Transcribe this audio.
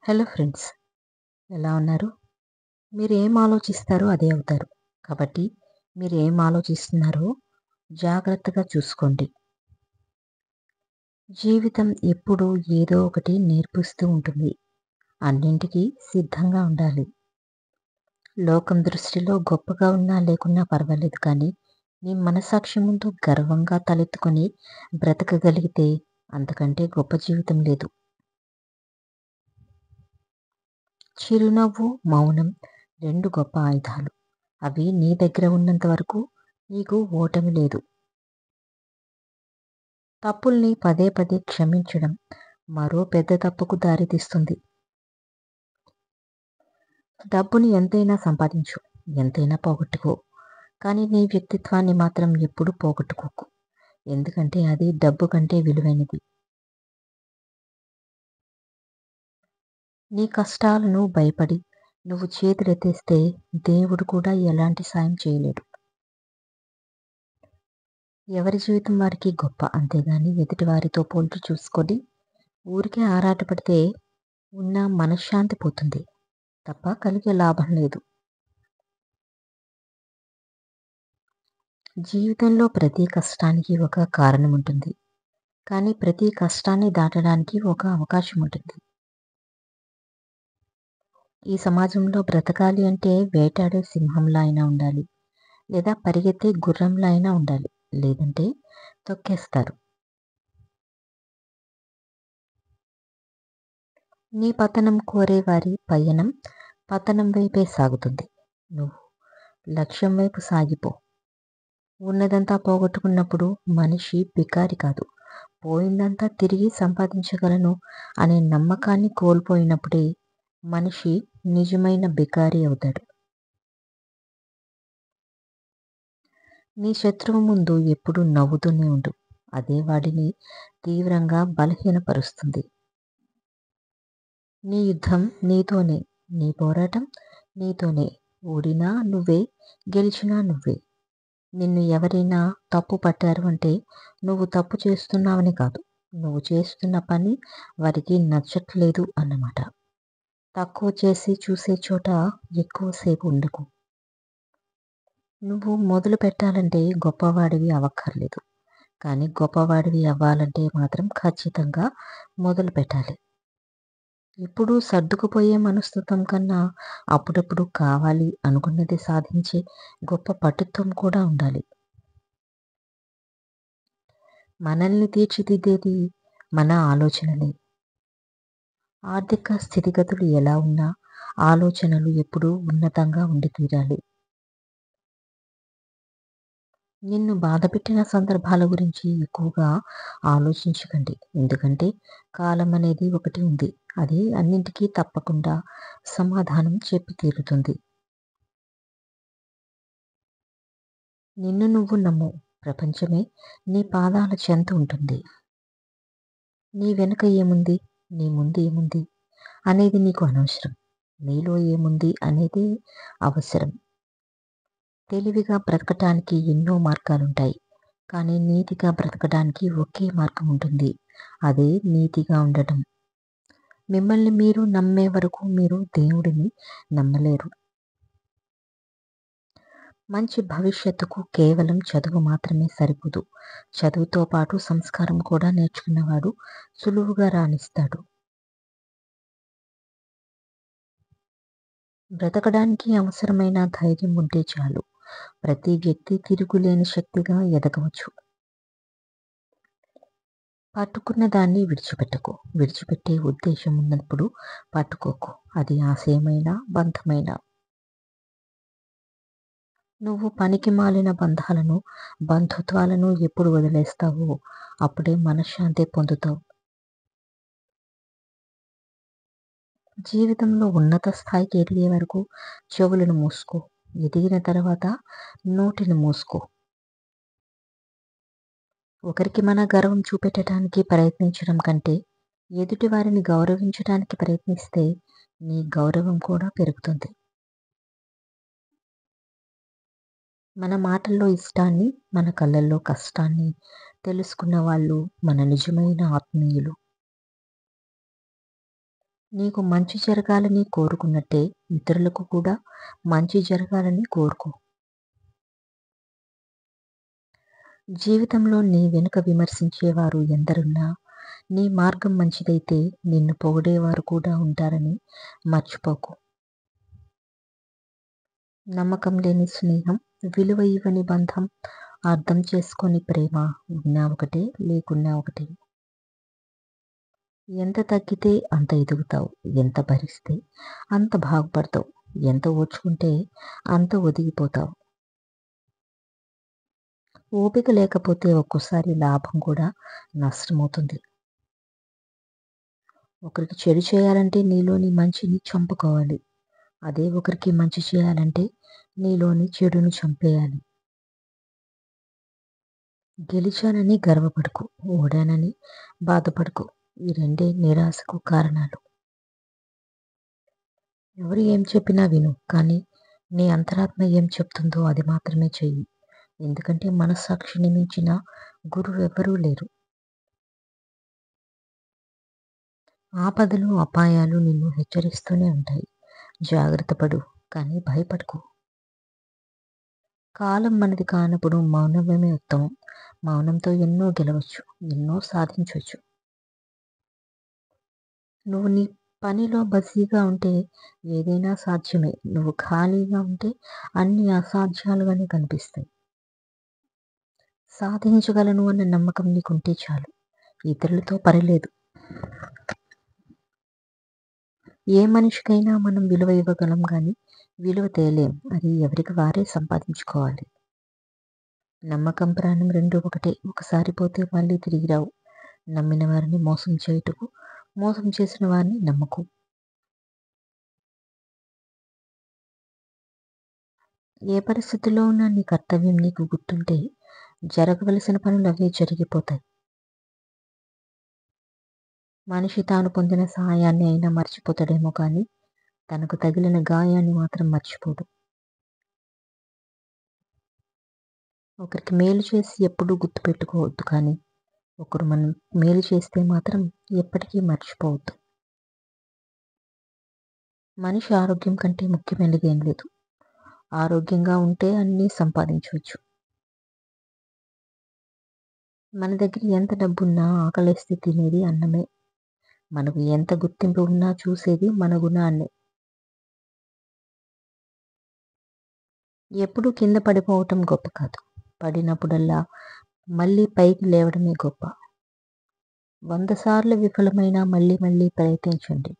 Hello friends, ఎలా ఉన్నారు? మీరు ఏం ఆలోచిస్తారో అదే అవుతారు. కాబట్టి మీరు ఏం ఆలోచిస్తున్నారో జాగ్రత్తగా చూసుకోండి. జీవితం ఎప్పుడూ ఏదో ఒకటి నేర్పిస్తూ ఉంటుంది. అన్నింటికీ సిద్ధంగా ఉండాలి. లోకం దృష్టిలో గొప్పగా ఉన్నా లేకున్నా పర్వాలేదు కానీ నీ మనసాక్షి ముందు గర్వంగా తలెత్తుకొని బ్రతకగలిగితే అంతకంటే గొప్ప జీవితం లేదు. చిరునవ్వు, మౌనం 2 గొప్ప ఆయుధాలు. అవి నీ దగ్గర ఉన్నంత వరకు నీకు ఓటమి లేదు. తప్పుల్ని పదే పదే క్షమించడం మరో పెద్ద తప్పుకు దారితీస్తుంది. డబ్బుని ఎంతైనా సంపాదించు, ఎంతైనా పోగొట్టుకో. కానీ నీ వ్యక్తిత్వాన్ని మాత్రం ఎప్పుడూ పోగొట్టుకోకు. ఎందుకంటే అది డబ్బు కంటే విలువైనది. నీ కష్టాలను భయపడి నువ్వు చేతులెత్తేస్తే దేవుడు కూడా ఎలాంటి సాయం చేయలేడు. ఎవరి జీవితం వారికి గొప్ప, అంతేగాని ఎదుటి వారితో పోల్చి చూసుకొని ఊరికే ఆరాటపడితే ఉన్న మనశ్శాంతి పోతుంది తప్ప కలిగే లాభం లేదు. జీవితంలో ప్రతి కష్టానికి ఒక కారణం ఉంటుంది. కానీ ప్రతి కష్టాన్ని దాటడానికి ఒక అవకాశం ఉంటుంది. ఈ సమాజంలో బ్రతకాలి అంటే వేటాడే సింహంలా అయినా ఉండాలి, లేదా పరిగెత్తే గుర్రంలా అయినా ఉండాలి, లేదంటే తొక్కేస్తారు. నీ పతనం కోరేవారి పయనం పతనం వైపే సాగుతుంది. నువ్వు లక్ష్యం వైపు సాగిపో. ఉన్నదంతా పోగొట్టుకున్నప్పుడు మనిషి బికారి కాదు, పోయిందంతా తిరిగి సంపాదించగలను అనే నమ్మకాన్ని కోల్పోయినప్పుడే మనిషి నిజమైన బికారి అవుతాడు. నీ శత్రువు ముందు ఎప్పుడూ నవ్వుతూనే ఉండు. అదే వాడిని తీవ్రంగా బలహీనపరుస్తుంది. నీ యుద్ధం నీతోనే, నీ పోరాటం నీతోనే. ఓడినా నువ్వే, గెలిచినా నువ్వే. నిన్ను ఎవరైనా తప్పు పట్టారు అంటే నువ్వు తప్పు చేస్తున్నావని కాదు, నువ్వు చేస్తున్న పని వారికి నచ్చట్లేదు అన్నమాట. తక్కువ చేసి చూసే చోట ఎక్కువసేపు ఉండకు. నువ్వు మొదలు పెట్టాలంటే గొప్పవాడివి అవ్వక్కర్లేదు, కానీ గొప్పవాడివి అవ్వాలంటే మాత్రం ఖచ్చితంగా మొదలు పెట్టాలి. ఇప్పుడు సర్దుకుపోయే మనస్తత్వం కన్నా అప్పుడప్పుడు కావాలి అనుకున్నది సాధించే గొప్ప పటుత్వం కూడా ఉండాలి. మనల్ని తీర్చిదిద్దేది మన ఆలోచనలే. ఆర్థిక స్థితిగతులు ఎలా ఉన్నా ఆలోచనలు ఎప్పుడూ ఉన్నతంగా ఉండి తీరాలి. నిన్ను బాధపెట్టిన సందర్భాల గురించి ఎక్కువగా ఆలోచించకండి. ఎందుకంటే కాలం అనేది ఒకటి ఉంది. అది అన్నింటికీ తప్పకుండా సమాధానం చెప్పి తీరుతుంది. నిన్ను నువ్వు నమ్ము. ప్రపంచమే నీ పాదాల చెంత ఉంటుంది. నీ వెనుక ఏముంది, నీ ముందు ఏముంది అనేది నీకు అనవసరం. నీలో ఏముంది అనేది అవసరం. తెలివిగా బ్రతకటానికి ఎన్నో మార్గాలుంటాయి. కానీ నీతిగా బ్రతకడానికి ఒకే మార్గం ఉంటుంది. అదే నీతిగా ఉండటం. మిమ్మల్ని మీరు నమ్మే వరకు మీరు దేవుడిని నమ్మలేరు. మంచి భవిష్యత్తుకు కేవలం చదువు మాత్రమే సరిపోదు. చదువుతో పాటు సంస్కారం కూడా నేర్చుకున్నవాడు సులువుగా రాణిస్తాడు. బ్రతకడానికి అవసరమైన ధైర్యం ఉంటే చాలు. ప్రతి వ్యక్తి తిరుగులేని శక్తిగా ఎదగవచ్చు. పట్టుకున్న దాన్ని విడిచిపెట్టకు. విడిచిపెట్టే ఉద్దేశం ఉన్నప్పుడు పట్టుకోకు. అది ఆశయమైనా బంధమైనా. నువ్వు పనికి మాలిన బంధాలను, బంధుత్వాలను ఎప్పుడు వదిలేస్తావో అప్పుడే మనశ్శాంతి పొందుతావు. జీవితంలో ఉన్నత స్థాయికి ఎదిగే వరకు చెవులను మూసుకో. ఎదిగిన తర్వాత నోటిని మూసుకో. ఒకరికి మన గర్వం చూపెట్టడానికి ప్రయత్నించడం కంటే ఎదుటి వారిని గౌరవించడానికి ప్రయత్నిస్తే నీ గౌరవం కూడా పెరుగుతుంది. మన మాటల్లో ఇష్టాన్ని, మన కళ్ళల్లో కష్టాన్ని తెలుసుకున్న వాళ్ళు మన నిజమైన ఆత్మీయులు. నీకు మంచి జరగాలని కోరుకున్నట్టే ఇతరులకు కూడా మంచి జరగాలని కోరుకో. జీవితంలో నీ వెనుక విమర్శించేవారు ఎందరున్నా, నీ మార్గం మంచిదైతే నిన్ను పొగిడేవారు కూడా ఉంటారని మర్చిపోకు. నమ్మకం లేని స్నేహం, విలువ ఇవ్వని బంధం, అర్థం చేసుకోని ప్రేమ, ఉన్నా ఒకటే లేకున్నా ఒకటే. ఎంత తగ్గితే అంత ఎదుగుతావు, ఎంత భరిస్తే అంత బాగుపడతావు, ఎంత ఓర్చుకుంటే అంత ఒదిగిపోతావు. ఓపిక లేకపోతే ఒక్కోసారి లాభం కూడా నష్టమవుతుంది. ఒకరికి చెడు చేయాలంటే నీలోని మంచిని చంపుకోవాలి. అదే ఒకరికి మంచి చేయాలంటే నీలోని చెడును చంపేయాలి. గెలిచానని గర్వపడకు, ఓడానని బాధపడకు. ఈ రెండే నిరాశకు కారణాలు. ఎవరు ఏం చెప్పినా విను, కానీ నీ అంతరాత్మ ఏం చెప్తుందో అది మాత్రమే చెయ్యి. ఎందుకంటే మనస్సాక్షిని మించిన గురువు ఎవ్వరూ లేరు. ఆపదలు, అపాయాలు నిన్ను హెచ్చరిస్తూనే ఉంటాయి. జాగ్రత్త పడు, కానీ భయపడకు. కాలం మనది కానప్పుడు మౌనమే ఉత్తమం. మౌనంతో ఎన్నో గెలవచ్చు, ఎన్నో సాధించవచ్చు. నువ్వు నీ పనిలో బిజీగా ఉంటే ఏదైనా సాధ్యమే. నువ్వు ఖాళీగా ఉంటే అన్నీ అసాధ్యాలుగానే కనిపిస్తాయి. సాధించగలను అన్న నమ్మకం నీకుంటే చాలు. ఇతరులతో పనిలేదు. ఏ మనిషికైనా మనం విలువ ఇవ్వగలం కానీ విలువ తేలేం. అది ఎవరికి వారే సంపాదించుకోవాలి. నమ్మకం, ప్రాణం రెండు ఒకటే. ఒకసారి పోతే మళ్ళీ తిరిగి రావు. నమ్మిన వారిని మోసం చేయుటకు, మోసం చేసిన వారిని నమ్మకు. ఏ పరిస్థితిలో ఉన్నా నీ కర్తవ్యం నీకు గుర్తుంటే జరగవలసిన పనులు అవే జరిగిపోతాయి. మనిషి తాను పొందిన సహాయాన్ని అయినా మర్చిపోతాడేమో కానీ తనకు తగిలిన గాయాన్ని మాత్రం మర్చిపోడు. ఒకరికి మేలు చేసి ఎప్పుడూ గుర్తుపెట్టుకోవద్దు, కానీ ఒకరు మనం మేలు చేస్తే మాత్రం ఎప్పటికీ మర్చిపోవద్దు. మనిషి ఆరోగ్యం కంటే ముఖ్యమైనది ఏం లేదు. ఆరోగ్యంగా ఉంటే అన్నీ సంపాదించవచ్చు. మన దగ్గర ఎంత డబ్బున్నా ఆకలేస్తే తినేది అన్నమే. మనకు ఎంత గుర్తింపు ఉన్నా చూసేది మన గుణాన్నే. ఎప్పుడూ కింద పడిపోవటం గొప్ప కాదు. పడినప్పుడల్లా మళ్ళీ పైకి లేవడమే గొప్ప. 100 సార్లు విఫలమైనా మళ్ళీ మళ్ళీ ప్రయత్నించండి.